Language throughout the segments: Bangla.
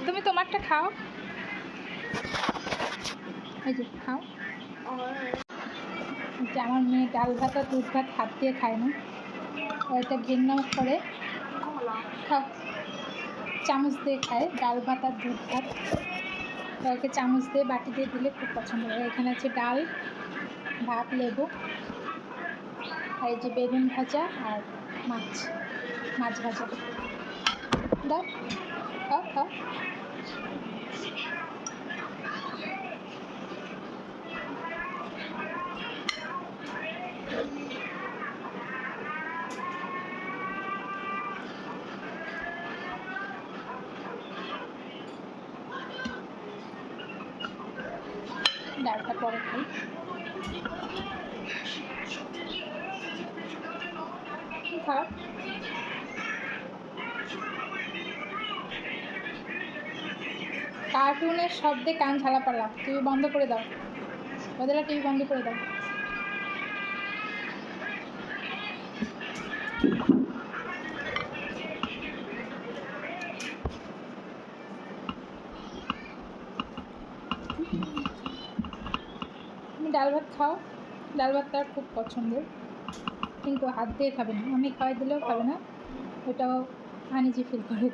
তুমি তোমারটা খাও, এই যে খাও। যে আমার মেয়ে ডাল ভাত আর দুধ ভাত হাত দিয়ে খায় না, ওইটা ঘৃণা করে। খাও, চামচ দিয়ে খায় ডাল ভাত আর দুধ ভাত। ওকে চামচ দিয়ে বাটি দিয়ে দিলে খুব পছন্দ করে। এখানে আছে ডাল, ভাত, লেবু, আর এই যে বেগুন ভাজা আর মাছ ভাজা। দাও, খাও খাও। ডালটা পরে খাই। খাও। কার্টুনের শব্দে কান ঝালাপালা, টিভি বন্ধ করে দাও। বদলা টিভি বন্ধ করে দাও। তুমি ডাল ভাত খাও, ডাল ভাত তার খুব পছন্দের, কিন্তু হাত দিয়ে খাবে না। আমি খাওয়াই দিলেও খাবে না, ওটাও আনইজি ফিল করে।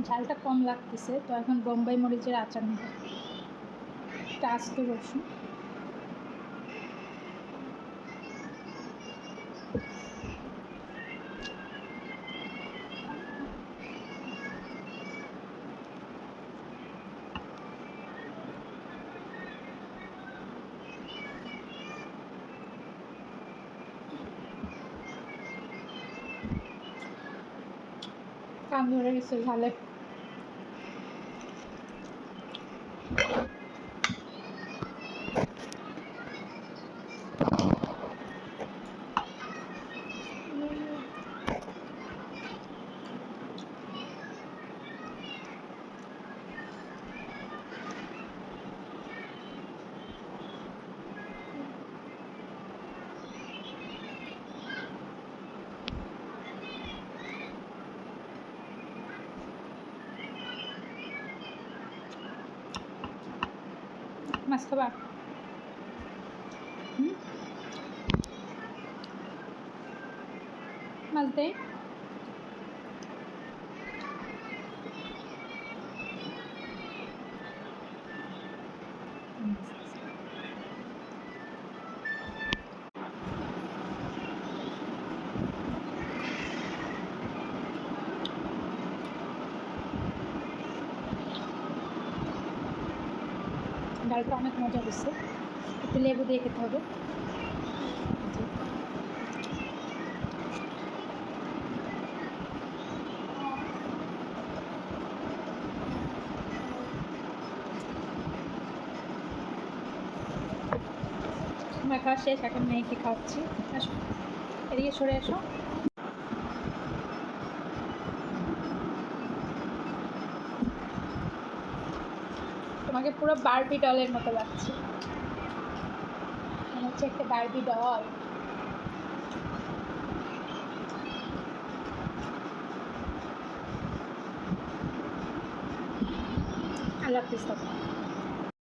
ঝালটা কম লাগতেছে, তো এখন বোম্বাই মরিচের আচার নেব। এটা আস্ত রসুন, কান ধরে গেছে ঝালে। মাছ খাবা? মাছ দেয়। ডালটা অনেক মজা হচ্ছে, একটু লেবু দিয়ে খেতে হবে। আমার খাওয়া শেষ, এখন মেয়েকে খাওয়াচ্ছি। আসো, এদিকে সরে আসো। তোমাকে পুরো বারবি ডলের মতো লাগছে, মনে হচ্ছে একটা বারবি ডল। আল্লাহ হাফিজ।